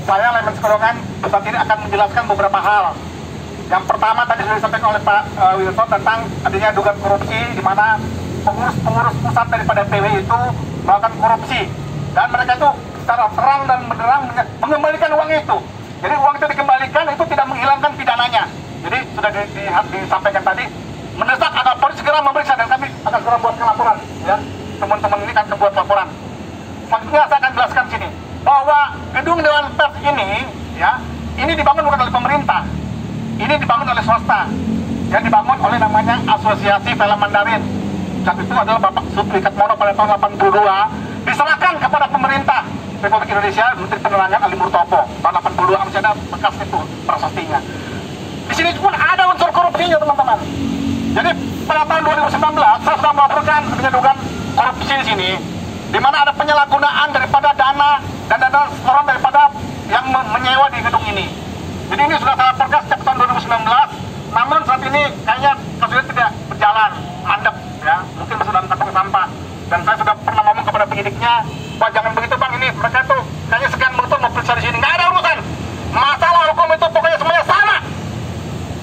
saya Lemen Sekorongan saat ini akan menjelaskan beberapa hal. Yang pertama tadi sudah disampaikan oleh Pak Wilson tentang adanya dugaan korupsi di mana pengurus pusat daripada PW itu melakukan korupsi dan mereka itu secara terang dan benderang mengembalikan uang itu. Jadi uang itu dikembalikan itu tidak menghilangkan pidananya. Jadi sudah disampaikan tadi mendesak agar polisi segera memeriksa dan kami akan segera buatkan laporan. Ya, teman-teman ini akan membuat laporan. Selanjutnya saya akan jelaskan sini bahwa gedung Dewan Pers ini, ya, ini dibangun bukan oleh pemerintah, ini dibangun oleh swasta, yang dibangun oleh namanya Asosiasi Film Mandarin. Saat itu adalah Bapak Supri Katmono pada tahun 82 diserahkan kepada pemerintah Republik Indonesia, Menteri Penerangan Ali Murtopo. Tahun 82 masih ada bekas itu prasastinya. Di sini pun ada unsur korupsinya, teman-teman. Jadi pada tahun 2019 saya sudah melaporkan adanya dugaan korupsi di sini, di mana ada penyalahgunaan daripada dana dan dana setoran daripada yang menyewa di gedung ini. Jadi ini sudah saya laporkan sejak tahun 2019, namun saat ini kayaknya kasusnya tidak berjalan, mandek, ya, mungkin masih dalam kantong sampah. Dan saya sudah pernah ngomong kepada penyidiknya, Pak jangan begitu Bang, ini mereka tuh kayaknya sekian betul mau periksa di sini, nggak ada urusan. Masalah hukum itu pokoknya semuanya sama.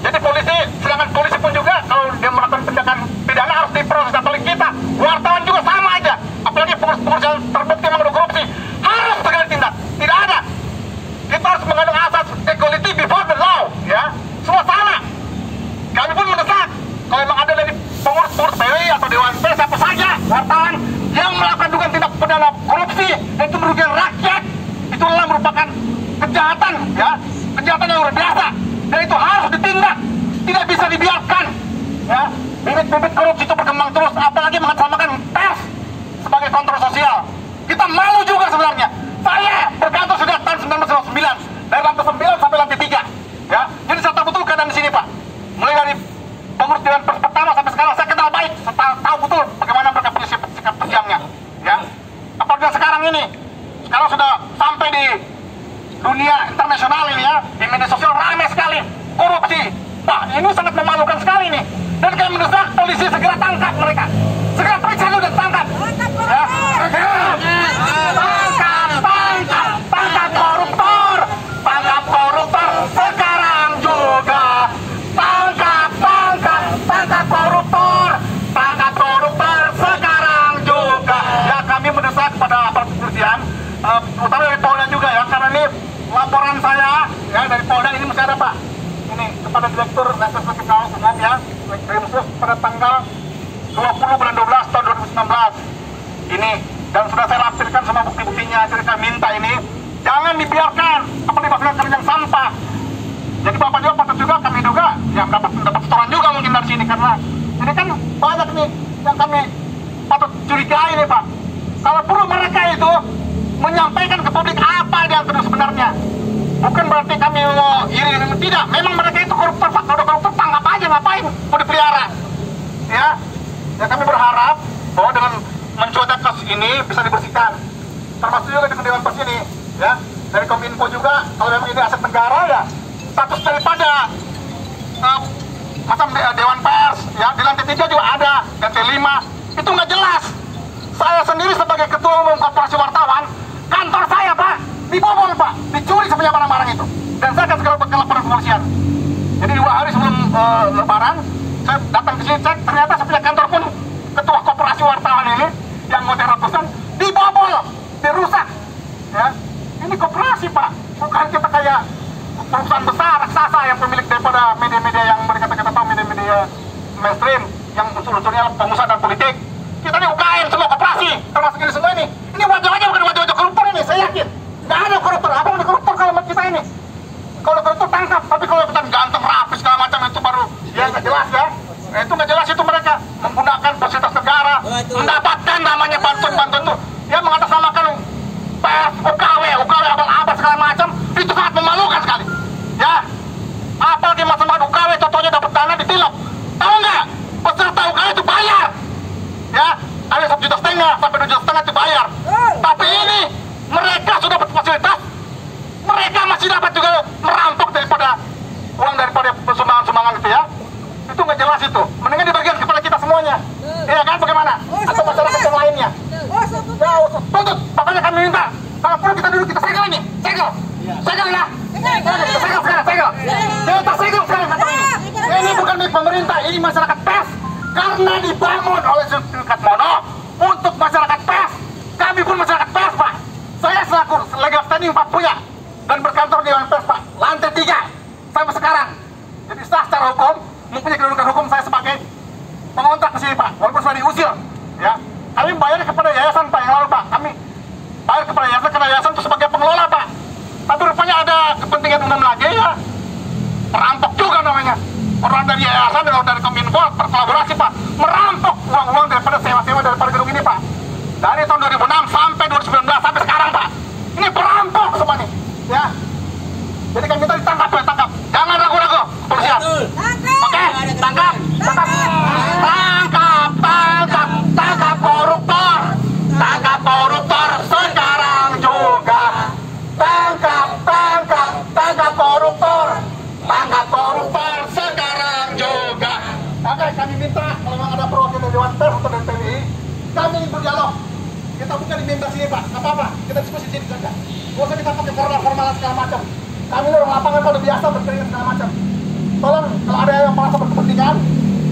Jadi polisi, sedangkan polisi pun juga kalau dia melakukan tindakan pidana harus diproses, apalagi kita wartawan juga sama aja, apalagi pengurus-pengurus yang terbukti mengandung korupsi harus segera ditindak. Tidak ada, kita harus mengandung asas equality before the law, ya, semua sama. Kami pun mendesak kalau memang ada dari pengurus-pengurus PW atau Dewan Pers siapa saja wartawan yang melakukan dugaan tindak pidana korupsi dan itu merugikan rakyat, itulah merupakan kejahatan, ya, kejahatan yang luar biasa. Dan itu harus ditindak, tidak bisa dibiarkan. Ya, bibit-bibit korupsi itu berkembang terus, apalagi mengatasnamakan pers sebagai kontrol sosial. Kita malu juga sebenarnya. Saya berkantor sudah tahun 1999, dari lantai 9 sampai lantai 3. Ya, jadi saya tahu betul keadaan di sini, Pak. Mulai dari pengurus Dewan Pers pertama sampai sekarang saya kenal baik, saya tahu betul bagaimana mereka punya sikap terjangnya. Ya, apalagi sekarang ini, sekarang sudah sampai di dunia internasional ini, ya, di media sosial ramai sekali korupsi. Pak, ini sangat memalukan sekali nih. Dan kami mendesak polisi segera tangkap mereka, segera periksa dulu dan tangkap. Ya, tangkap koruptor, tangkap koruptor sekarang juga. Tangkap koruptor, tangkap koruptor sekarang juga. Ya, kami mendesak kepada aparat kepolisian, terutama dari Polda juga, ya, karena ini laporan saya, ya, dari Polda ini masih ada, Pak. Ini kepada Direktur Reserse Kriminal Umum, ya, Krimsus pada tanggal 20 bulan 12 tahun 2019 ini, dan sudah saya lampirkan semua bukti-buktinya. Jadi kami minta ini jangan dibiarkan apa dimaksudkan kerjaan sampah. Jadi Bapak juga patut juga, kami juga yang dapat setoran juga mungkin dari sini, karena ini kan banyak nih yang kami patut curigai nih, Pak. Kalau perlu mereka itu menyampaikan ke publik apa yang terus sebenarnya. Bukan berarti kami mau iri, tidak. Memang mereka itu koruptor, Pak. Kalau koruptor tangkap aja, ngapain mau dipelihara. Ya, ya, kami berharap bahwa dengan mencuatkan kasus ini bisa dibersihkan. Termasuk juga dengan Dewan Pers ini, ya, dari Kominfo juga. Kalau memang ini aset negara, ya, status daripada macam Dewan Pers, ya, di lantai 3 juga ada, lantai 5 itu nggak jelas. Saya sendiri sebagai ketua umum korporasi wartawan, kantor saya, Pak, dibobol, Pak, dicuri semuanya barang-barang itu. Dan saya akan segera ke laporan kepolisian. Jadi 2 hari sebelum Lebaran, saya datang ke sini cek, ternyata saya punya kantor pun ketua korporasi wartawan ini yang ngoteh ratusan dibobol, dirusak. Ya, ini koperasi, Pak, bukan kita kayak perusahaan besar raksasa yang pemilik daripada media-media yang mereka tahu, media-media mainstream yang unsur-unsurnya pengusaha dan politik. Kita ini UKM semua koperasi, termasuk ini semua ini. Ini wajah-wajah bukan wajah-wajah koruptor ini, saya yakin. Nggak ada koruptor, apa yang koruptor kalau kita ini? Kalau koruptor tangkap, tapi kalau kita ganteng, rapi, segala macam itu baru, ya nggak jelas, ya. Itu nggak jelas, itu mereka menggunakan fasilitas negara, mendapatkan namanya bantuan-bantuan itu, ya, mengatasnamakan pers, UKW abal-abal segala macam, itu sangat memalukan sekali. Ya, apalagi macam-macam UKW, contohnya dapat dana ditilep. Tahu nggak? Peserta UKW itu bayar. Ya, ada 1,5 juta sampai 2,5 juta itu bayar. Tapi ini mereka sudah Segel ya. Segel sekarang, segel. Kita segel sekarang kantor ini. Ini bukan milik pemerintah, ini masyarakat pers. Karena dibangun oleh Serikat Mono untuk masyarakat pers. Kami pun masyarakat pers, Pak. Saya selaku legal standing Pak punya dan berkantor di Dewan Pers, Pak. Lantai 3 sampai sekarang. Jadi sah secara hukum, mempunyai kedudukan hukum saya sebagai pengontrak di sini, Pak. Walaupun sudah diusir, ya. Kami bayar kepada yayasan, Pak, yang lalu, Pak. Kami bayar kepada yayasan karena yayasan itu sebagai pengelola, Pak. Tapi rupanya ada kepentingan umum lagi, ya. Perampok juga namanya. Orang dari yayasan dan orang dari Kominfo berkolaborasi, Pak. Merampok uang-uang daripada sewa-sewa daripada gedung ini, Pak. Dari tahun 2006 sampai 2019 sampai sekarang, Pak. Ini perampok semua nih, ya. Jadi kan kita ditangkap, ya, tangkap. Jangan ragu-ragu, polisian. Oke, tangkap, tangkap. Tangkap koruptor. Tangkap koruptor sekarang juga. Tangkap koruptor. Tangkap koruptor sekarang juga. Oke, kami minta kalau memang ada perwakilan Dewan Pers atau dari PWI, kami berdialog. Kita bukan di minta sini, Pak. Apa-apa, kita diskusi sini saja. Gak usah kita pakai formal segala macam. Kami orang lapangan kalau biasa berkeringat segala macam. Tolong kalau ada yang merasa berkepentingan,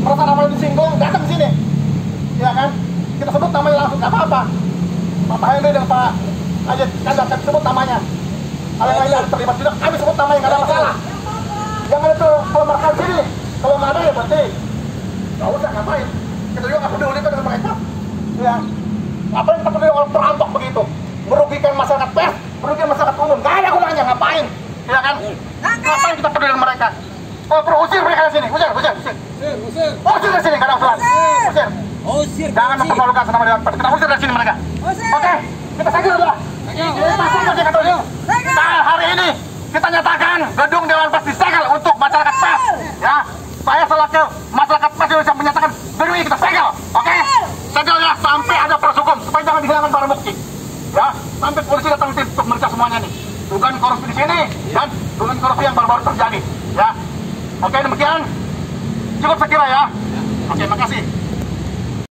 merasa namanya disinggung, datang ke sini. Ya kan? Kita sebut namanya langsung, gak apa-apa. Pak Henry dan Pak Ajit, kami sebut namanya. Kalau yang terlibat tidak, kami sebut namanya, gak ada masalah. Jangan itu kalau makan sini, kalau nggak ada ya berarti nggak usah ngapain. Kita juga nggak peduli dengan mereka. Ya, apa yang kita peduli orang perampok begitu, merugikan masyarakat pers, merugikan masyarakat umum, nggak ada gunanya, ngapain? Ya kan? Ngapain kita peduli dengan mereka? Oh, perlu usir mereka di sini, usir. Usir dari sini, nggak ada usulan. Usir. Jangan mempermalukan senama Dewan Pers. Kita usir dari sini mereka. Oke, kita segel dulu. Kita segel sih kata dulu. Nah, hari ini kita nyatakan gedung Dewan Pers disegel untuk masyarakat pers. Ya, saya selaku masyarakat pers Indonesia menyatakan gedung ini kita segel. Oke? Segel ya sampai ada proses hukum supaya jangan dihilangkan barang bukti. Ya, sampai polisi datang untuk meriksa semuanya nih. Dugaan korupsi di sini dan dugaan korupsi yang baru-baru terjadi. Ya, oke demikian. Cukup saya kira ya. Oke, makasih.